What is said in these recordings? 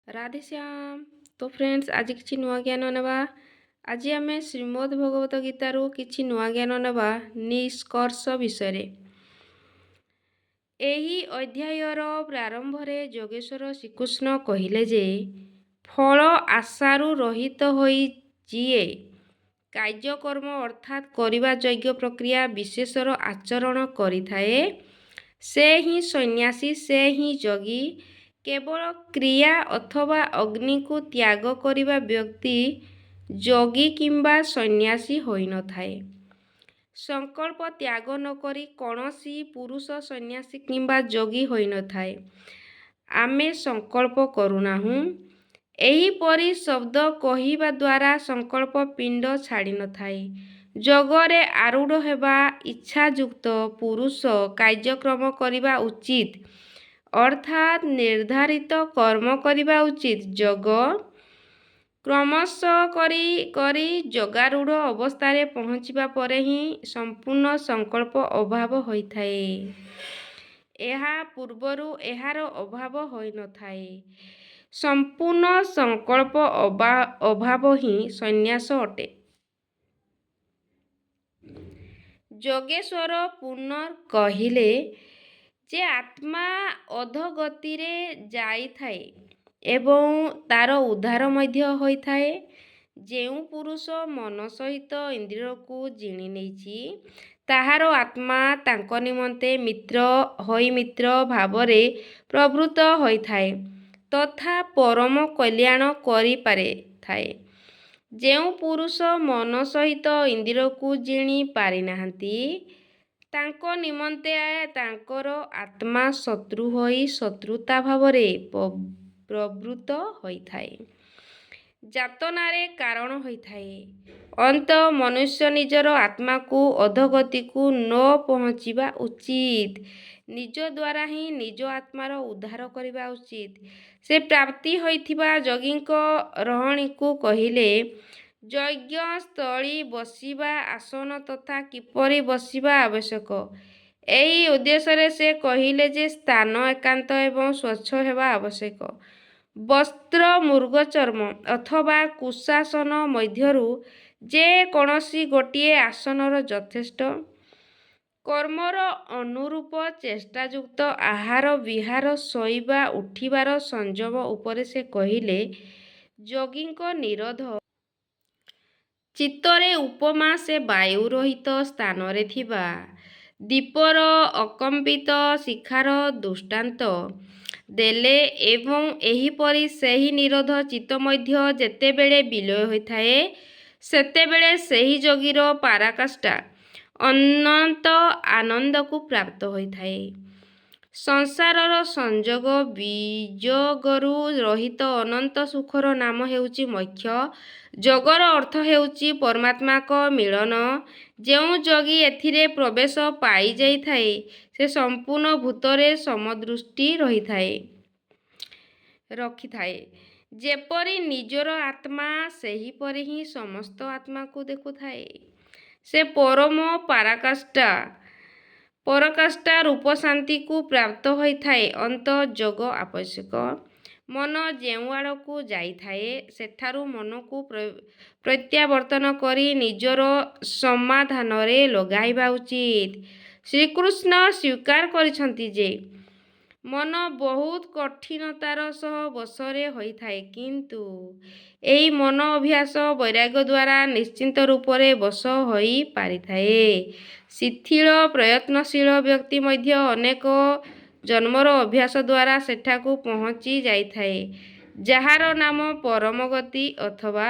ରାଧେଶ୍ୟାମ। ତ ଫ୍ରେଣ୍ଡସ୍, ଆଜି କିଛି ନୂଆ ଜ୍ଞାନ ନେବା। ଆଜି ଆମେ ଶ୍ରୀମଦ୍ ଭଗବତ ଗୀତାରୁ କିଛି ନୂଆ ଜ୍ଞାନ ନେବା ନିଷ୍କର୍ଷ ବିଷୟରେ। ଏହି ଅଧ୍ୟାୟର ପ୍ରାରମ୍ଭରେ ଯୋଗେଶ୍ୱର ଶ୍ରୀକୃଷ୍ଣ କହିଲେ ଯେ ଫଳ ଆଶାରୁ ରହିତ ହୋଇ ଯିଏ କାର୍ଯ୍ୟକର୍ମ ଅର୍ଥାତ୍ କରିବା ଯୋଗ୍ୟ ପ୍ରକ୍ରିୟା ବିଶେଷର ଆଚରଣ କରିଥାଏ, ସେ ହିଁ ସନ୍ନ୍ୟାସୀ, ସେ ହିଁ ଯୋଗୀ। କେବଳ କ୍ରିୟା ଅଥବା ଅଗ୍ନିକୁ ତ୍ୟାଗ କରିବା ବ୍ୟକ୍ତି ଯୋଗୀ କିମ୍ବା ସନ୍ନ୍ୟାସୀ ହୋଇନଥାଏ। ସଂକଳ୍ପ ତ୍ୟାଗ ନକରି କୌଣସି ପୁରୁଷ ସନ୍ନ୍ୟାସୀ କିମ୍ବା ଯୋଗୀ ହୋଇନଥାଏ। ଆମେ ସଂକଳ୍ପ କରୁନାହୁଁ। ଏହିପରି ଶବ୍ଦ କହିବା ଦ୍ୱାରା ସଂକଳ୍ପ ପିଣ୍ଡ ଛାଡ଼ିନଥାଏ। ଯୋଗରେ ଆରୂଢ଼ ହେବା ଇଚ୍ଛାଯୁକ୍ତ ପୁରୁଷ କାର୍ଯ୍ୟକ୍ରମ କରିବା ଉଚିତ, ଅର୍ଥାତ୍ ନିର୍ଦ୍ଧାରିତ କର୍ମ କରିବା ଉଚିତ। ଯୋଗ କ୍ରମଶଃ କରି କରି ଯୋଗାରୂଢ଼ ଅବସ୍ଥାରେ ପହଞ୍ଚିବା ପରେ ହିଁ ସମ୍ପୂର୍ଣ୍ଣ ସଂକଳ୍ପ ଅଭାବ ହୋଇଥାଏ। ଏହା ପୂର୍ବରୁ ଏହାର ଅଭାବ ହୋଇନଥାଏ। ସମ୍ପୂର୍ଣ୍ଣ ସଂକଳ୍ପ ଅଭାବ ହିଁ ସନ୍ନ୍ୟାସ ଅଟେ। ଯୋଗେଶ୍ୱର ପୁନଃ କହିଲେ ଯେ ଆତ୍ମା ଅଧୋଗତିରେ ଯାଇଥାଏ ଏବଂ ତାର ଉଦ୍ଧାର ମଧ୍ୟ ହୋଇଥାଏ। ଯେଉଁ ପୁରୁଷ ମନ ସହିତ ଇନ୍ଦ୍ରିୟକୁ ଜିଣି ନେଇଛି, ତାହାର ଆତ୍ମା ତାଙ୍କ ନିମନ୍ତେ ମିତ୍ର ଭାବରେ ପ୍ରବୃତ୍ତ ହୋଇଥାଏ ତଥା ପରମ କଲ୍ୟାଣ କରିପାରିଥାଏ। ଯେଉଁ ପୁରୁଷ ମନ ସହିତ ଇନ୍ଦ୍ରିୟକୁ ଜିଣି ପାରିନାହାନ୍ତି, ତାଙ୍କ ନିମନ୍ତେ ତାଙ୍କର ଆତ୍ମା ଶତ୍ରୁ ହୋଇ ଶତ୍ରୁତା ଭାବରେ ପ୍ରବୃତ୍ତ ହୋଇଥାଏ, ଯାତନାରେ କାରଣ ହୋଇଥାଏ। ଅନ୍ତତଃ ମନୁଷ୍ୟ ନିଜର ଆତ୍ମାକୁ ଅଧୋଗତିକୁ ନ ପହଞ୍ଚିବା ଉଚିତ। ନିଜ ଦ୍ୱାରା ହିଁ ନିଜ ଆତ୍ମାର ଉଦ୍ଧାର କରିବା ଉଚିତ। ସେ ପ୍ରାପ୍ତି ହୋଇଥିବା ଯୋଗୀଙ୍କ ରହଣୀକୁ କହିଲେ ଯଜ୍ଞସ୍ଥଳୀ, ବସିବା ଆସନ ତଥା କିପରି ବସିବା ଆବଶ୍ୟକ। ଏହି ଉଦ୍ଦେଶ୍ୟରେ ସେ କହିଲେ ଯେ ସ୍ଥାନ ଏକାନ୍ତ ଏବଂ ସ୍ୱଚ୍ଛ ହେବା ଆବଶ୍ୟକ। ବସ୍ତ୍ର ମୃଗଚର୍ମ ଅଥବା କୁଶାସନ ମଧ୍ୟରୁ ଯେ କୌଣସି ଗୋଟିଏ ଆସନର ଯଥେଷ୍ଟ। କର୍ମର ଅନୁରୂପ ଚେଷ୍ଟାଯୁକ୍ତ ଆହାର ବିହାର, ଶୋଇବା ଉଠିବାର ସଂଯମ ଉପରେ ସେ କହିଲେ ଯୋଗୀଙ୍କ ନିରୋଧ ଚିତ୍ତରେ ଉପମା ସେ ବାୟୁ ରହିତ ସ୍ଥାନରେ ଥିବା ଦୀପର ଅକମ୍ପିତ ଶିଖାର ଦୃଷ୍ଟାନ୍ତ ଦେଲେ ଏବଂ ଏହିପରି ସେହି ନିରୋଧ ଚିତ୍ତ ମଧ୍ୟ ଯେତେବେଳେ ବିଲୟ ହୋଇଥାଏ, ସେତେବେଳେ ସେହି ଯୋଗୀର ପରାକାଷ୍ଠା ଅନନ୍ତ ଆନନ୍ଦକୁ ପ୍ରାପ୍ତ ହୋଇଥାଏ। ସଂସାରର ସଂଯୋଗ ବିଯୋଗରୁ ରହିତ ଅନନ୍ତ ସୁଖର ନାମ ହେଉଛି ମୋକ୍ଷ। ଯୋଗର ଅର୍ଥ ହେଉଛି ପରମାତ୍ମାଙ୍କ ମିଳନ। ଯେଉଁ ଯୋଗୀ ଏଥିରେ ପ୍ରବେଶ ପାଇଯାଇଥାଏ, ସେ ସମ୍ପୂର୍ଣ୍ଣ ଭୂତରେ ସମଦୃଷ୍ଟି ରଖିଥାଏ। ଯେପରି ନିଜର ଆତ୍ମା, ସେହିପରି ହିଁ ସମସ୍ତ ଆତ୍ମାକୁ ଦେଖୁଥାଏ। ସେ ପରମ ପରାକାଷ୍ଠା ରୂପ ଶାନ୍ତିକୁ ପ୍ରାପ୍ତ ହୋଇଥାଏ। ଅନ୍ତତଃ ଯୋଗ ଆବଶ୍ୟକ। ମନ ଯେଉଁଆଡ଼କୁ ଯାଇଥାଏ, ସେଠାରୁ ମନକୁ ପ୍ରତ୍ୟାବର୍ତ୍ତନ କରି ନିଜର ସମାଧାନରେ ଲଗାଇବା ଉଚିତ। ଶ୍ରୀକୃଷ୍ଣ ସ୍ୱୀକାର କରିଛନ୍ତି ଯେ ମନ ବହୁତ କଠିନତାର ସହ ବଶରେ ହୋଇଥାଏ, କିନ୍ତୁ ଏହି ମନ ଅଭ୍ୟାସ ବୈରାଗ୍ୟ ଦ୍ୱାରା ନିଶ୍ଚିତ ରୂପରେ ବଶ ହୋଇପାରିଥାଏ। ଶିଥିଳ ପ୍ରୟତ୍ନଶୀଳ ବ୍ୟକ୍ତି ମଧ୍ୟ ଅନେକ ଜନ୍ମର ଅଭ୍ୟାସ ଦ୍ୱାରା ସେଠାକୁ ପହଞ୍ଚି ଯାଇଥାଏ, ଯାହାର ନାମ ପରମଗତି ଅଥବା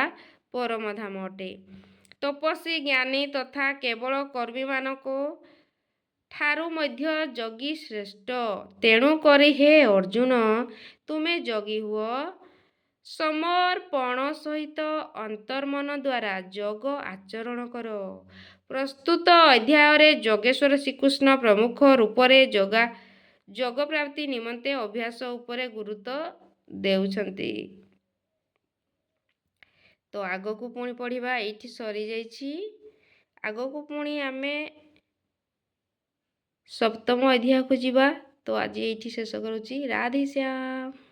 ପରମଧାମ ଅଟେ। ତପସ୍ୱୀ, ଜ୍ଞାନୀ ତଥା କେବଳ କର୍ମୀମାନଙ୍କ ଠାରୁ ମଧ୍ୟ ଯୋଗୀ ଶ୍ରେଷ୍ଠ। ତେଣୁ କରି ହେ ଅର୍ଜୁନ, ତୁମେ ଯୋଗୀ ହୁଅ। ସମର୍ପଣ ସହିତ ଅନ୍ତର୍ମନ ଦ୍ୱାରା ଯୋଗ ଆଚରଣ କର। ପ୍ରସ୍ତୁତ ଅଧ୍ୟାୟରେ ଯୋଗେଶ୍ୱର ଶ୍ରୀକୃଷ୍ଣ ପ୍ରମୁଖ ରୂପରେ ଯୋଗ ପ୍ରାପ୍ତି ନିମନ୍ତେ ଅଭ୍ୟାସ ଉପରେ ଗୁରୁତ୍ୱ ଦେଉଛନ୍ତି। ତ ଆଗକୁ ପୁଣି ପଢ଼ିବା। ଏଇଠି ସରିଯାଇଛି। ଆଗକୁ ପୁଣି ଆମେ ସପ୍ତମ ଅଧ୍ୟାୟକୁ ଯିବା। ତ ଆଜି ଏଇଠି ଶେଷ କରୁଛି। ରାଧେ ଶ୍ୟାମ।